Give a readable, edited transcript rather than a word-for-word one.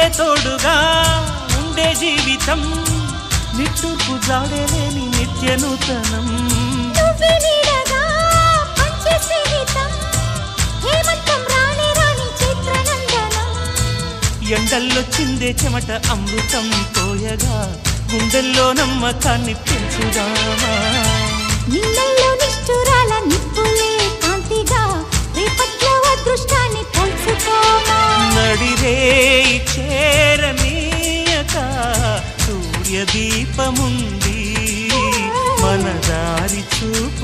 నువ్వే తోడుగా ఉండే జీవితం నిట్టూర్పు జాడలేని నిత్య నూతనం ఎండల్లో చిందే చెమట అమృతం పోయగా గుండెల్లో నమ్మకాన్ని పెంచుదామా నీళ్ళల్లో నిష్ఠురాల నిప్పులే కాంతిగా రేపట్లో అదృష్టాన్ని పంచుకోమా నడిరే చేరనీయక సూర్యదీపముంది మన దారి చూపు